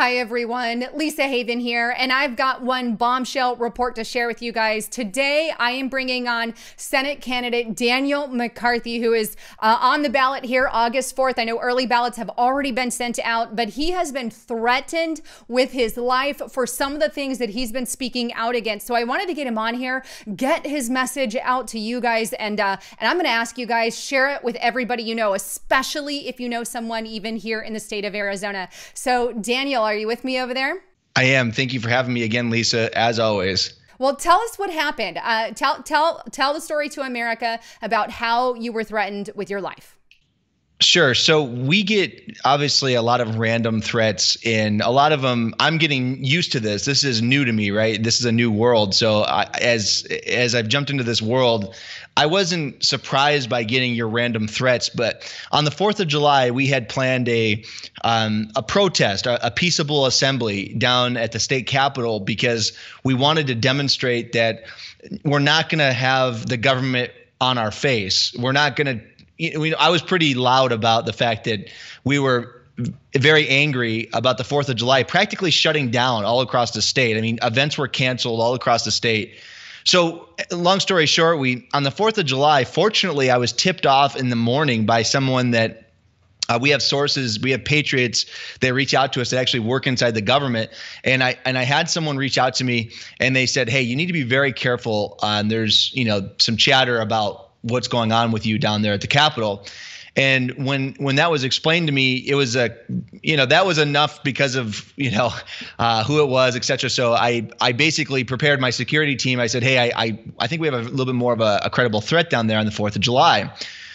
Hi, everyone. Lisa Haven here, and I've got one bombshell report to share with you guys. Today, I am bringing on Senate candidate Daniel McCarthy, who is on the ballot here August 4th. I know early ballots have already been sent out, but he has been threatened with his life for some of the things that he's been speaking out against. So I wanted to get him on here, get his message out to you guys, and I'm going to ask you guys, share it with everybody you know, especially if you know someone even here in the state of Arizona. So Daniel, are you with me over there? I am. Thank you for having me again, Lisa, as always. Well, tell us what happened. Tell the story to America about how you were threatened with your life. Sure. So we get obviously a lot of random threats, and a lot of them, I'm getting used to this. This is new to me, right? This is a new world. So as I've jumped into this world, I wasn't surprised by getting your random threats. But on the 4th of July, we had planned a protest, a peaceable assembly down at the state capitol, because we wanted to demonstrate that we're not going to have the government on our face. We're not going to. I was pretty loud about the fact that we were very angry about the 4th of July practically shutting down all across the state. I mean, events were canceled all across the state. So long story short, on the 4th of July, fortunately, I was tipped off in the morning by someone that we have sources, we have patriots that reach out to us that actually work inside the government. And I had someone reach out to me, and they said, hey, you need to be very careful. There's, some chatter about what's going on with you down there at the Capitol. And when that was explained to me, it was that was enough because of, who it was, et cetera. So I basically prepared my security team. I said, hey, I think we have a little bit more of a credible threat down there on the 4th of July.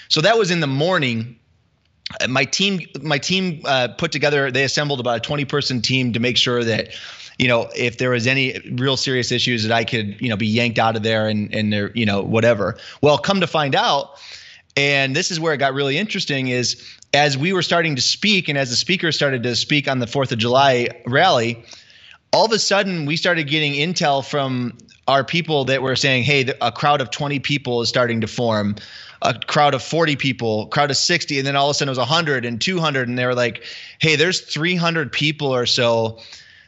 So that was in the morning. My team put together, they assembled about a 20-person team to make sure that, if there was any real serious issues, that I could, be yanked out of there and there, whatever. Well, come to find out, and this is where it got really interesting, is as we were starting to speak and as the speaker started to speak on the 4th of July rally, all of a sudden we started getting intel from our people that were saying, hey, a crowd of 20 people is starting to form, a crowd of 40 people, crowd of 60, and then all of a sudden it was 100 and 200, and they were like, hey, there's 300 people or so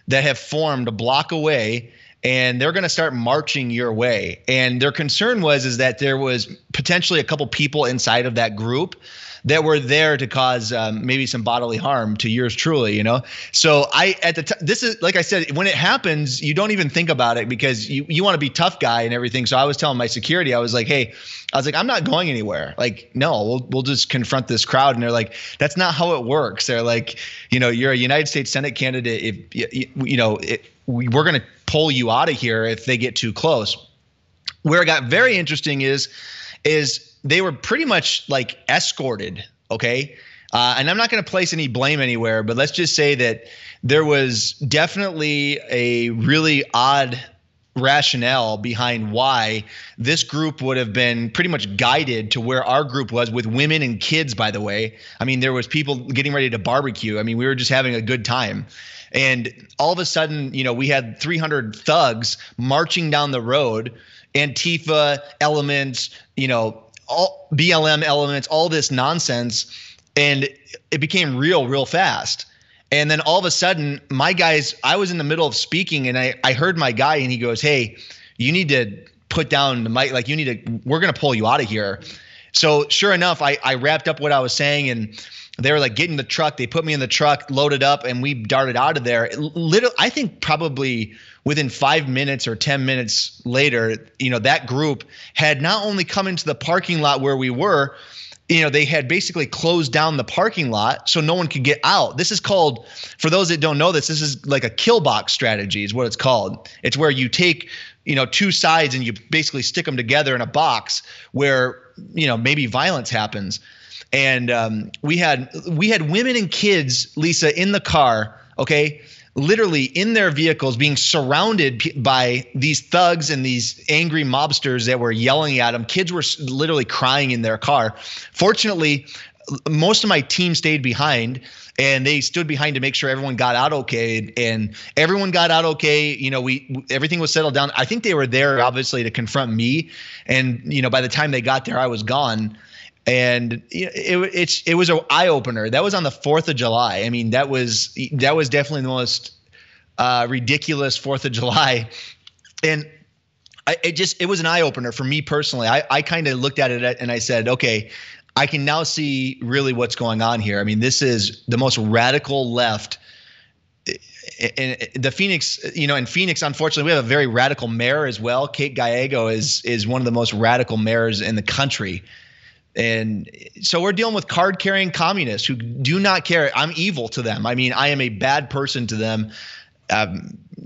that have formed a block away, and they're going to start marching your way. And their concern is that there was potentially a couple people inside of that group that were there to cause maybe some bodily harm to yours truly, So this is, like I said, when it happens, you don't even think about it because you want to be tough guy and everything. So I was telling my security, I was like, I'm not going anywhere. Like, no, we'll just confront this crowd. And they're like, that's not how it works. They're like, you're a United States Senate candidate. If we're going to pull you out of here if they get too close. Where it got very interesting is they were pretty much like escorted. Okay. And I'm not going to place any blame anywhere, but let's just say that there was definitely a really odd rationale behind why this group would have been pretty much guided to where our group was, with women and kids, by the way. I mean, there was people getting ready to barbecue. I mean, we were just having a good time. And all of a sudden, we had 300 thugs marching down the road, Antifa elements, all BLM elements, all this nonsense. And it became real fast. And then all of a sudden, my guys, I was in the middle of speaking, and I heard my guy, and he goes, hey, you need to put down the mic. Like, we're going to pull you out of here. So sure enough, I wrapped up what I was saying, and they were like, get in the truck. They put me in the truck, loaded up, and we darted out of there. I think probably within 5 minutes or 10 minutes later, that group had not only come into the parking lot where we were, they had basically closed down the parking lot so no one could get out. This is called, for those that don't know this is like a kill box strategy is what it's called. It's where you take, two sides and you basically stick them together in a box where, maybe violence happens. And we had women and kids, Lisa, in the car, okay, literally in their vehicles being surrounded by these thugs and these angry mobsters that were yelling at them. Kids were literally crying in their car. Fortunately, most of my team stayed behind, and they stood behind to make sure everyone got out okay. And everyone got out okay. Everything was settled down. I think they were there obviously to confront me. And, by the time they got there, I was gone. And it was an eye opener. That was on the 4th of July. I mean, that was definitely the most ridiculous 4th of July. And it was an eye opener for me personally. I kind of looked at it and I said, okay, I can now see really what's going on here. I mean, this is the most radical left. In the Phoenix, in Phoenix, unfortunately, we have a very radical mayor as well. Kate Gallego is one of the most radical mayors in the country. And so we're dealing with card-carrying communists who do not care. I'm evil to them. I mean, I am a bad person to them.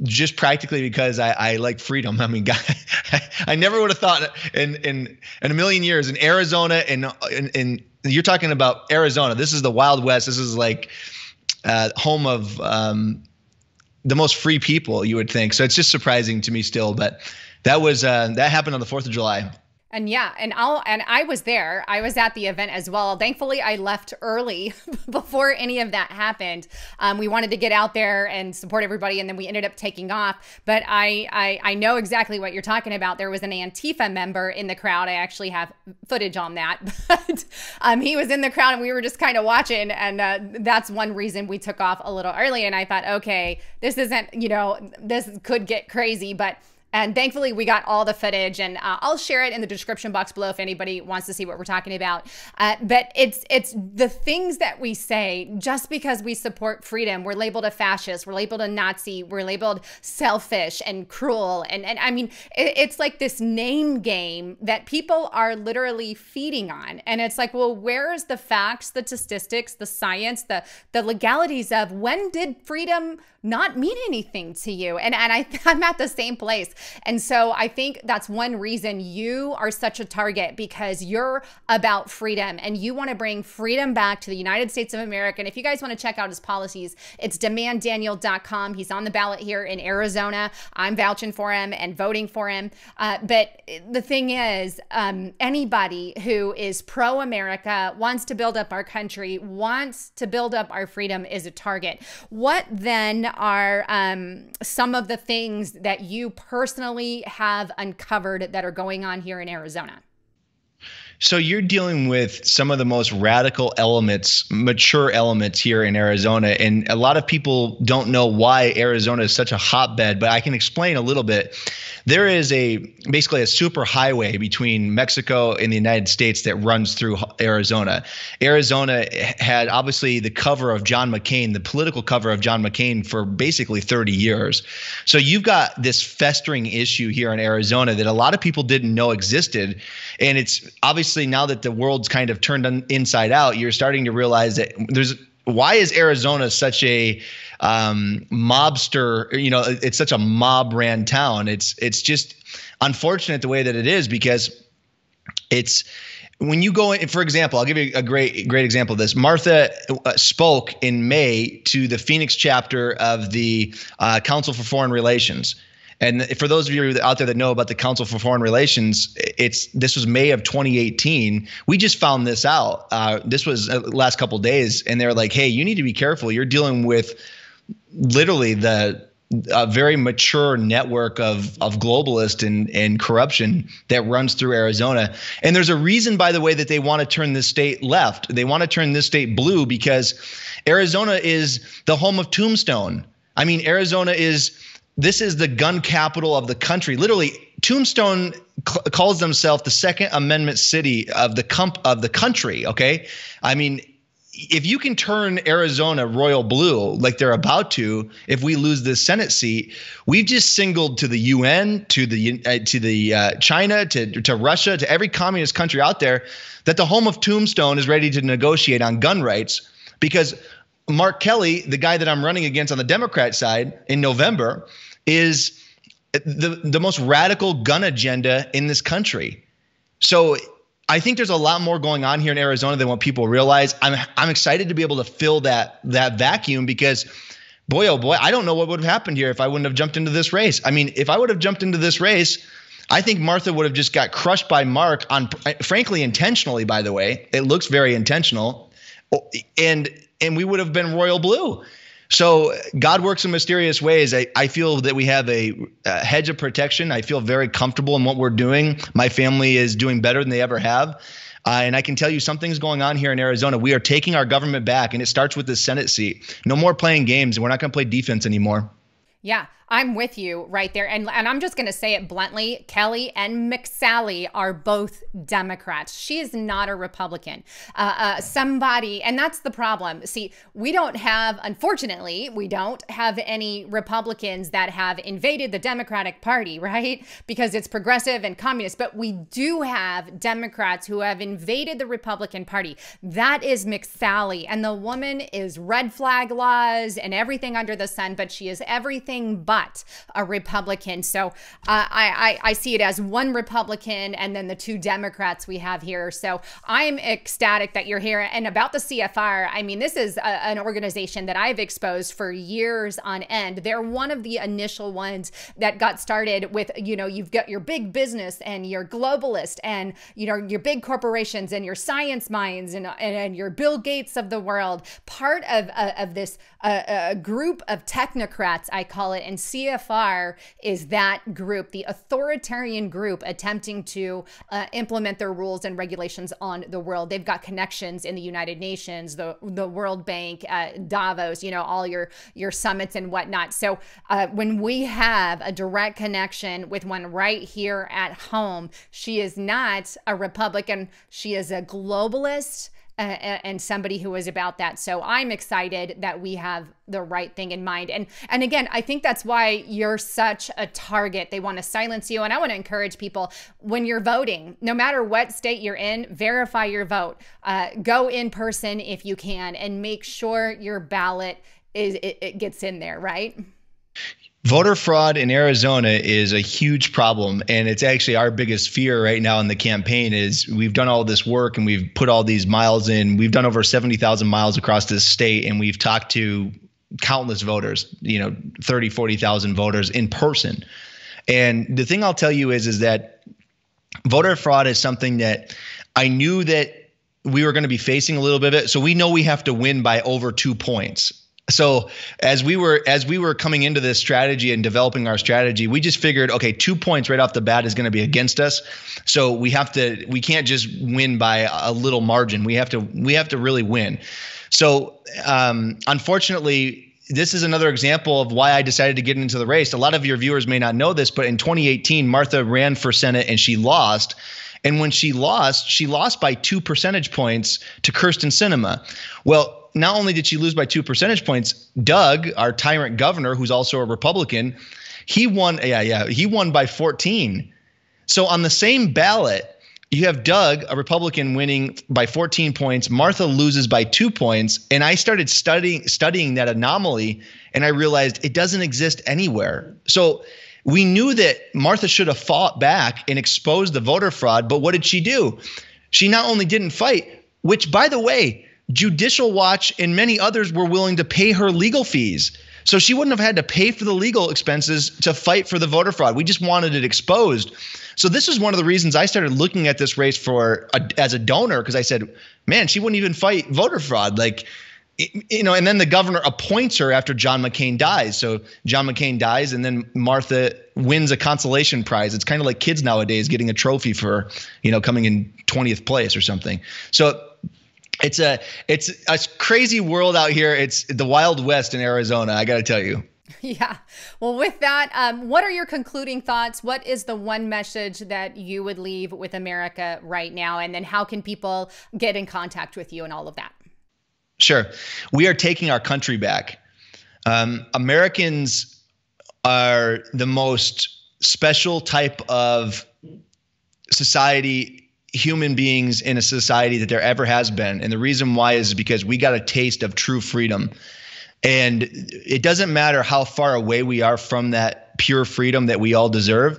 Just practically because I like freedom. I mean, I never would have thought in a million years in Arizona and you're talking about Arizona. This is the Wild West. This is like home of the most free people, you would think. So it's just surprising to me still. But that happened on the 4th of July. And yeah, and I was there. I was at the event as well. Thankfully, I left early before any of that happened. We wanted to get out there and support everybody, and then we ended up taking off. But I know exactly what you're talking about. There was an Antifa member in the crowd. I actually have footage on that. But he was in the crowd, and we were just kind of watching. And that's one reason we took off a little early. And I thought, okay, this isn't, this could get crazy, and thankfully, we got all the footage, and I'll share it in the description box below if anybody wants to see what we're talking about. But it's the things that we say, just because we support freedom, we're labeled a fascist, we're labeled a Nazi, we're labeled selfish and cruel. And I mean, it's like this name game that people are literally feeding on. And it's like, well, where's the facts, the statistics, the science, the legalities of when did freedom not mean anything to you? And I'm at the same place. And so I think that's one reason you are such a target, because you're about freedom and you want to bring freedom back to the United States of America. And if you guys want to check out his policies, it's demanddaniel.com. He's on the ballot here in Arizona. I'm vouching for him and voting for him. But the thing is, anybody who is pro-America, wants to build up our country, wants to build up our freedom is a target. What then are some of the things that you personally have uncovered that are going on here in Arizona? So you're dealing with some of the most radical elements, mature elements here in Arizona. And a lot of people don't know why Arizona is such a hotbed, but I can explain a little bit. There is basically a super highway between Mexico and the United States that runs through Arizona. Arizona had obviously the cover of John McCain, the political cover of John McCain for basically 30 years. So you've got this festering issue here in Arizona that a lot of people didn't know existed. And it's obviously now that the world's kind of turned inside out, you're starting to realize that why is Arizona such a mobster? It's such a mob ran town. It's just unfortunate the way that it is, because it's when you go in, for example, I'll give you a great example of this. Martha spoke in May to the Phoenix chapter of the Council for Foreign Relations. And for those of you out there that know about the Council for Foreign Relations, this was May of 2018. We just found this out. This was the last couple of days, and they're like, "Hey, you need to be careful. You're dealing with literally a very mature network of globalist and corruption that runs through Arizona." And there's a reason, by the way, that they want to turn this state left. They want to turn this state blue because Arizona is the home of Tombstone. I mean, this is the gun capital of the country. Literally, Tombstone calls themselves the Second Amendment city of the country. Okay, I mean, if you can turn Arizona royal blue like they're about to, if we lose this Senate seat, we've just signaled to the UN, to the China, to Russia, to every communist country out there that the home of Tombstone is ready to negotiate on gun rights, because Mark Kelly, the guy that I'm running against on the Democrat side in November, is the most radical gun agenda in this country. So I think there's a lot more going on here in Arizona than what people realize. I'm excited to be able to fill that vacuum, because boy, oh boy, I don't know what would have happened here if I wouldn't have jumped into this race. I mean, if I would have jumped into this race, I think Martha would have just got crushed by Mark frankly, intentionally, by the way. It looks very intentional. And we would have been royal blue. So God works in mysterious ways. I feel that we have a hedge of protection. I feel very comfortable in what we're doing. My family is doing better than they ever have. And I can tell you something's going on here in Arizona. We are taking our government back, and it starts with the Senate seat. No more playing games, and we're not going to play defense anymore. Yeah, I'm with you right there. And I'm just going to say it bluntly. Kelly and McSally are both Democrats. She is not a Republican. Somebody, and that's the problem. See, unfortunately, we don't have any Republicans that have invaded the Democratic Party, right? Because it's progressive and communist. But we do have Democrats who have invaded the Republican Party. That is McSally. And the woman is red flag laws and everything under the sun, but she is everything but a Republican. So I see it as one Republican and then the two Democrats we have here. So I'm ecstatic that you're here. And about the CFR, I mean, this is an organization that I've exposed for years on end. They're one of the initial ones that got started with, you've got your big business and your globalist and, your big corporations and your science minds and your Bill Gates of the world, part of this group of technocrats, I call it. And CFR is that group, the authoritarian group attempting to implement their rules and regulations on the world. They've got connections in the United Nations, the World Bank, Davos, all your summits and whatnot. So when we have a direct connection with one right here at home, she is not a Republican. She is a globalist. And somebody who is about that. So I'm excited that we have the right thing in mind. And again, I think that's why you're such a target. They want to silence you. And I want to encourage people, when you're voting, no matter what state you're in, verify your vote. Go in person if you can, and make sure your ballot it gets in there, right? Voter fraud in Arizona is a huge problem, and it's actually our biggest fear right now in the campaign. Is we've done all this work and we've put all these miles in. We've done over 70,000 miles across this state, and we've talked to countless voters, 30, 40,000 voters in person. And the thing I'll tell you is that voter fraud is something that I knew that we were going to be facing a little bit of it. So we know we have to win by over 2 points. So as we were coming into this strategy and developing our strategy, we just figured, okay, 2 points right off the bat is going to be against us. So we can't just win by a little margin. We have to really win. So unfortunately, this is another example of why I decided to get into the race. A lot of your viewers may not know this, but in 2018, Martha ran for Senate and she lost. And when she lost by 2 percentage points to Kyrsten Sinema. Well, not only did she lose by 2 percentage points, Doug, our tyrant governor, who's also a Republican, he won. He won by 14. So on the same ballot, you have Doug, a Republican, winning by 14 points. Martha loses by 2 points. And I started studying that anomaly, and I realized it doesn't exist anywhere. So we knew that Martha should have fought back and exposed the voter fraud. But what did she do? She not only didn't fight, which, by the way, Judicial Watch and many others were willing to pay her legal fees. So she wouldn't have had to pay for the legal expenses to fight for the voter fraud. We just wanted it exposed. So this is one of the reasons I started looking at this race as a donor, because I said, man, she wouldn't even fight voter fraud. And then the governor appoints her after John McCain dies. So John McCain dies, and then Martha wins a consolation prize. It's kind of like kids nowadays getting a trophy for, coming in 20th place or something. So it's a crazy world out here. It's the Wild West in Arizona, I got to tell you. Yeah. Well, with that, what are your concluding thoughts? What is the one message that you would leave with America right now? And then how can people get in contact with you and all of that? Sure. We are taking our country back. Americans are the most special type of society, human beings in a society that there ever has been. And the reason why is because we got a taste of true freedom. And it doesn't matter how far away we are from that pure freedom that we all deserve.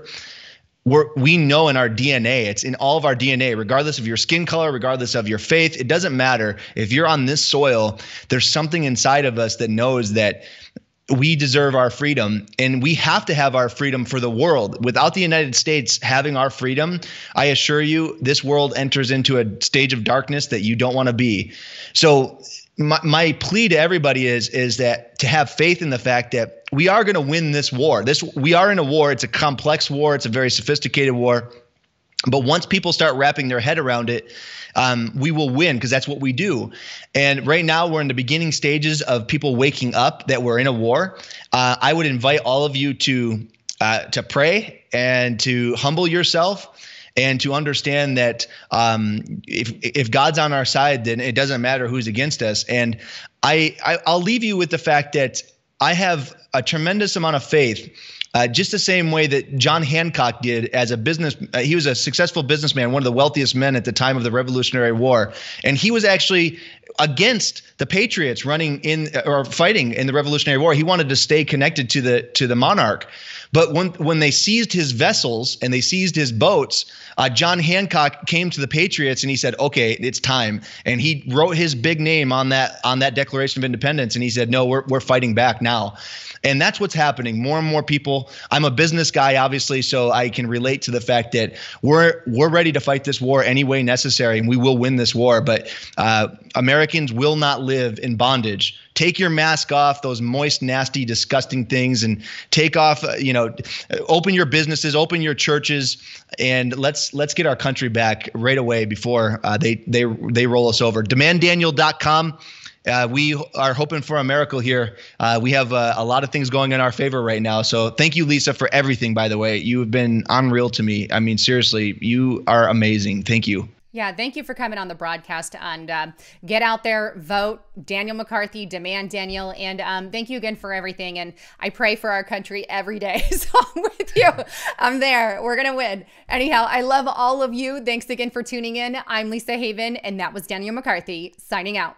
We know in our DNA, it's in all of our DNA, regardless of your skin color, regardless of your faith, it doesn't matter. If you're on this soil, there's something inside of us that knows that we deserve our freedom, and we have to have our freedom for the world. Without the United States having our freedom, I assure you, this world enters into a stage of darkness that you don't want to be. So my plea to everybody is that to have faith in the fact that we are going to win this war. We are in a war. It's a complex war. It's a very sophisticated war. But once people start wrapping their head around it, we will win, because that's what we do. And right now we're in the beginning stages of people waking up that we're in a war. I would invite all of you to pray and to humble yourself, and to understand that if God's on our side, then it doesn't matter who's against us. And I'll leave you with the fact that I have a tremendous amount of faith, just the same way that John Hancock did as a business. He was a successful businessman, one of the wealthiest men at the time of the Revolutionary War. And he was actually against the Patriots running in or fighting in the Revolutionary War. He wanted to stay connected to the monarch. But when they seized his vessels and they seized his boats, John Hancock came to the Patriots and he said, "Okay, it's time." And he wrote his big name on that Declaration of Independence. And he said, "No, we're fighting back now." And that's what's happening. More and more people. I'm a business guy, obviously, so I can relate to the fact that we're ready to fight this war any way necessary, and we will win this war. But Americans will not live in bondage. Take your mask off, those moist, nasty, disgusting things, and take off. Open your businesses, open your churches, and let's get our country back right away before they roll us over. DemandDaniel.com. We are hoping for a miracle here. We have a lot of things going in our favor right now. So thank you, Lisa, for everything, by the way. You have been unreal to me. I mean, seriously, you are amazing. Thank you. Yeah, thank you for coming on the broadcast, and get out there, vote, Daniel McCarthy, Demand Daniel, and thank you again for everything, and I pray for our country every day, so I'm with you. I'm there. We're going to win. Anyhow, I love all of you. Thanks again for tuning in. I'm Lisa Haven, and that was Daniel McCarthy signing out.